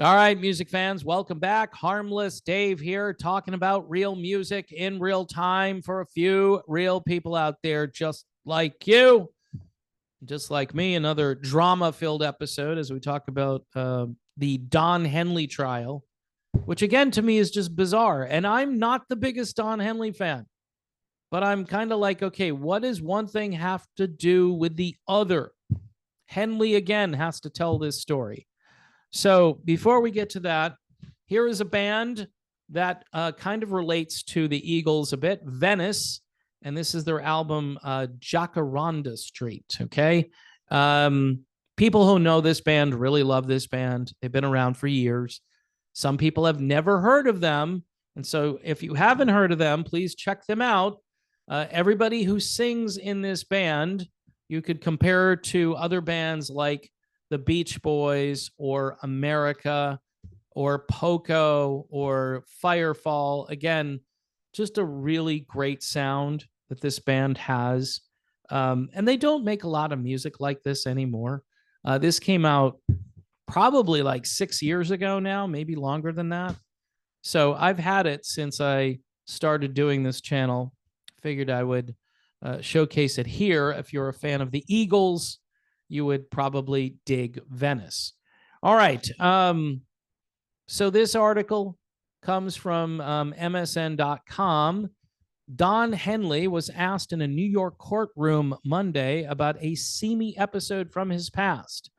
All right, music fans, welcome back. Harmless Dave here, talking about real music in real time for a few real people out there just like you, just like me. Another drama filled episode as we talk about the Don Henley trial, which again to me is just bizarre. And I'm not the biggest Don Henley fan, but I'm kind of like, okay, what does one thing have to do with the other? Henley again has to tell this story. So before we get to that, here is a band that kind of relates to the Eagles a bit, Venice, and this is their album Jacaranda Street. Okay, people who know this band really love this band. They've been around for years. Some people have never heard of them, and so if you haven't heard of them, please check them out. Everybody who sings in this band, you could compare to other bands like the Beach Boys or America or Poco or Firefall. Again, just a really great sound that this band has. And they don't make a lot of music like this anymore. This came out probably like 6 years ago now, maybe longer than that. So I've had it since I started doing this channel. Figured I would showcase it here. If you're a fan of the Eagles, you would probably dig Venice. All right. So this article comes from MSN.com. Don Henley was asked in a New York courtroom Monday about a seamy episode from his past.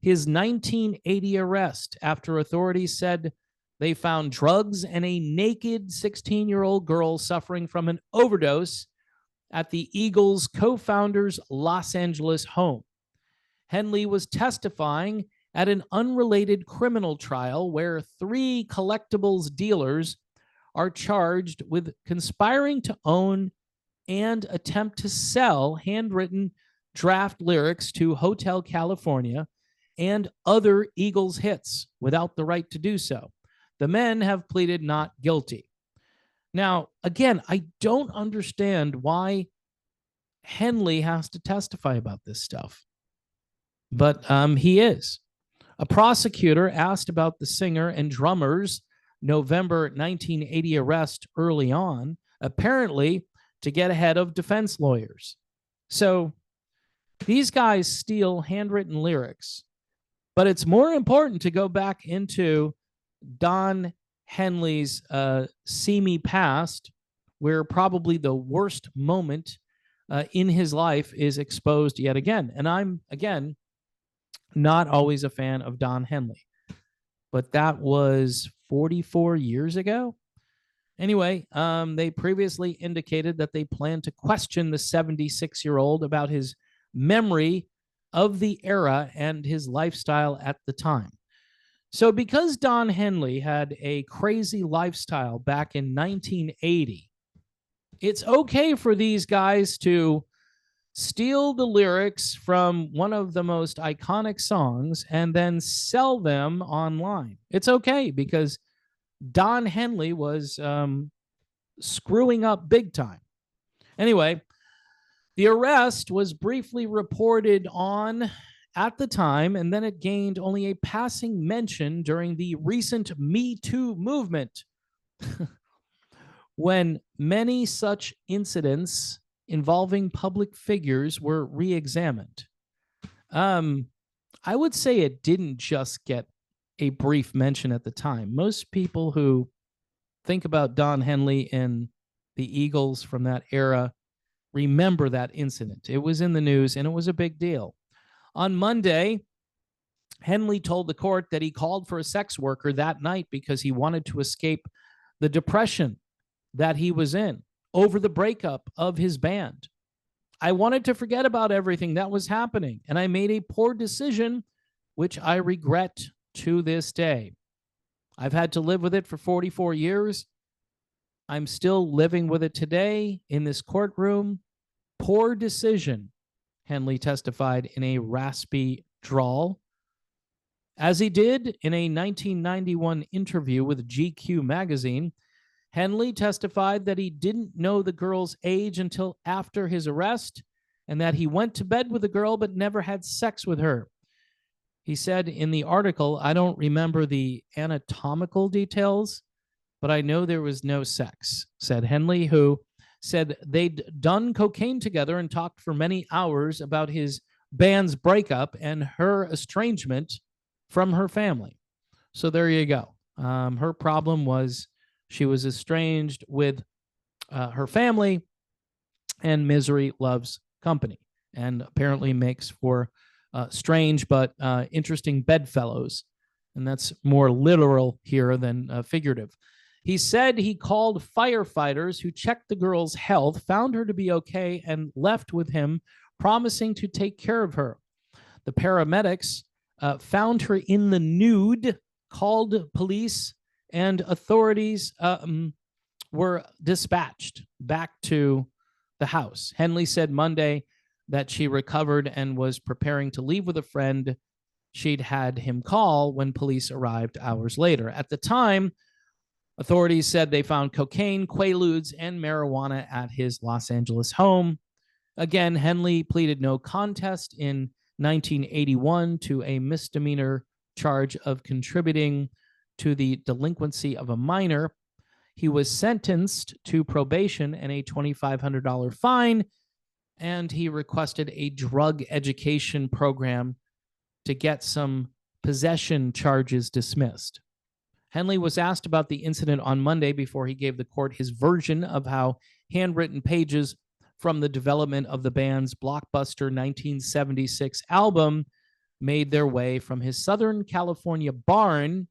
His 1980 arrest after authorities said they found drugs and a naked 16-year-old girl suffering from an overdose at the Eagles co-founder's Los Angeles home. Henley was testifying at an unrelated criminal trial where 3 collectibles dealers are charged with conspiring to own and attempt to sell handwritten draft lyrics to Hotel California and other Eagles hits without the right to do so. The men have pleaded not guilty. Now, again, I don't understand why Henley has to testify about this stuff, but he is. A prosecutor asked about the singer and drummer's November 1980 arrest early on, apparently to get ahead of defense lawyers. So these guys steal handwritten lyrics, but it's more important to go back into Don Henley's seamy past, where probably the worst moment in his life is exposed yet again. And I'm, again, not always a fan of Don Henley, but that was 44 years ago. Anyway, they previously indicated that they plan to question the 76-year-old about his memory of the era and his lifestyle at the time. So because Don Henley had a crazy lifestyle back in 1980, it's okay for these guys to steal the lyrics from one of the most iconic songs and then sell them online. It's okay because Don Henley was screwing up big time. Anyway, the arrest was briefly reported on at the time, and then it gained only a passing mention during the recent Me Too movement, when many such incidents involving public figures were re-examined. I would say it didn't just get a brief mention at the time. Most people who think about Don Henley and the Eagles from that era remember that incident. It was in the news and it was a big deal. On Monday, Henley told the court that he called for a sex worker that night because he wanted to escape the depression that he was in over the breakup of his band. I wanted to forget about everything that was happening, and I made a poor decision, which I regret to this day. I've had to live with it for 44 years. I'm still living with it today in this courtroom. Poor decision, Henley testified in a raspy drawl. As he did in a 1991 interview with GQ magazine, Henley testified that he didn't know the girl's age until after his arrest and that he went to bed with the girl but never had sex with her. He said in the article, I don't remember the anatomical details, but I know there was no sex, said Henley, who said they'd done cocaine together and talked for many hours about his band's breakup and her estrangement from her family. So there you go. Her problem was she was estranged with her family, and misery loves company, and apparently makes for strange but interesting bedfellows. And that's more literal here than figurative. He said he called firefighters who checked the girl's health, found her to be okay, and left with him, promising to take care of her. The paramedics found her in the nude, called police, and authorities were dispatched back to the house. Henley said Monday that she recovered and was preparing to leave with a friend she'd had him call when police arrived hours later. At the time, authorities said they found cocaine, quaaludes, and marijuana at his Los Angeles home. Again, Henley pleaded no contest in 1981 to a misdemeanor charge of contributing to the delinquency of a minor. He was sentenced to probation and a $2,500 fine, and he requested a drug education program to get some possession charges dismissed. Henley was asked about the incident on Monday before he gave the court his version of how handwritten pages from the development of the band's blockbuster 1976 album made their way from his Southern California barn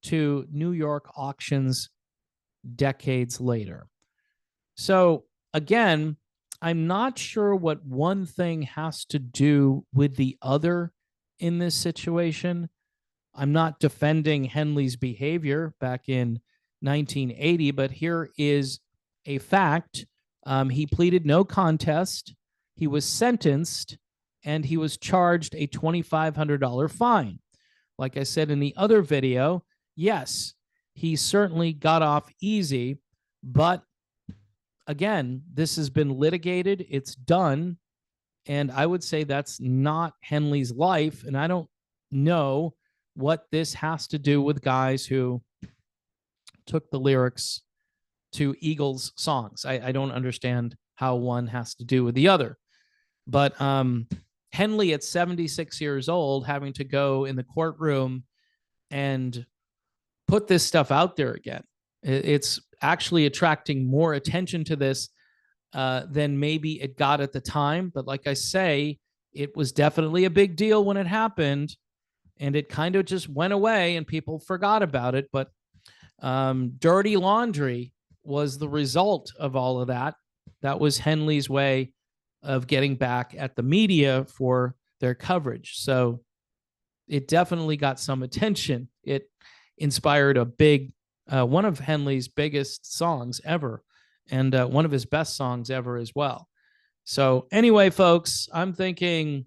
to New York auctions decades later. So again, I'm not sure what one thing has to do with the other in this situation. I'm not defending Henley's behavior back in 1980, but here is a fact. He pleaded no contest. He was sentenced, and he was charged a $2,500 fine. Like I said in the other video, yes, he certainly got off easy, but again, this has been litigated. It's done. And I would say that's not Henley's life. And I don't know what this has to do with guys who took the lyrics to Eagles songs. I don't understand how one has to do with the other. But Henley at 76 years old having to go in the courtroom and put this stuff out there again. It's actually attracting more attention to this than maybe it got at the time. But like I say, it was definitely a big deal when it happened, and it kind of just went away and people forgot about it. But dirty laundry was the result of all of that. That was Henley's way of getting back at the media for their coverage. So it definitely got some attention. It inspired a big, one of Henley's biggest songs ever, and one of his best songs ever as well. So anyway, folks, I'm thinking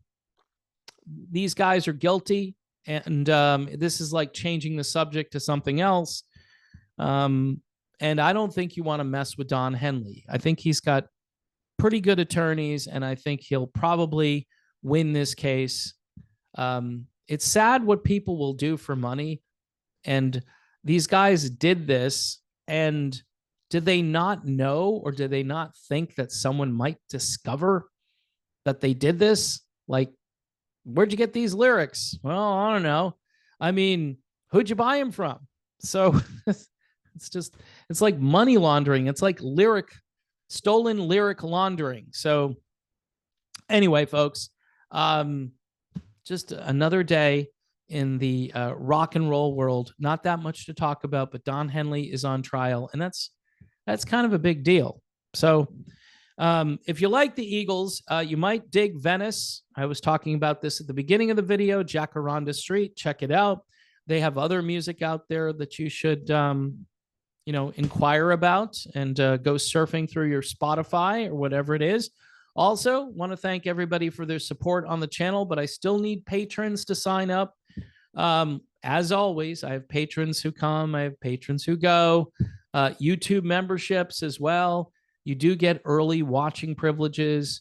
these guys are guilty, and this is like changing the subject to something else. And I don't think you want to mess with Don Henley. I think he's got pretty good attorneys, and I think he'll probably win this case. It's sad what people will do for money. And these guys did this, and did they not know, or did they not think that someone might discover that they did this? Like, where'd you get these lyrics? Well, I don't know. I mean, who'd you buy them from? So it's like money laundering. It's like stolen lyric laundering. So anyway, folks, just another day in the rock and roll world. Not that much to talk about, but Don Henley is on trial, and that's kind of a big deal. So if you like the Eagles, you might dig Venice. I was talking about this at the beginning of the video, Jacaranda Street. Check it out. They have other music out there that you should inquire about, and go surfing through your Spotify or whatever it is. Also, want to thank everybody for their support on the channel, but I still need patrons to sign up. As always, I have patrons who come, I have patrons who go, YouTube memberships as well. You do get early watching privileges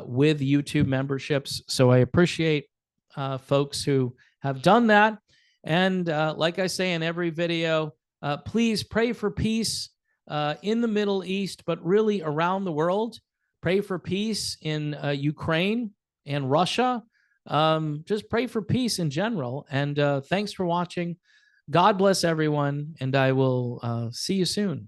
with YouTube memberships. So I appreciate folks who have done that. And like I say in every video, please pray for peace in the Middle East, but really around the world. Pray for peace in Ukraine and Russia. Just pray for peace in general. And thanks for watching. God bless everyone, and I will see you soon.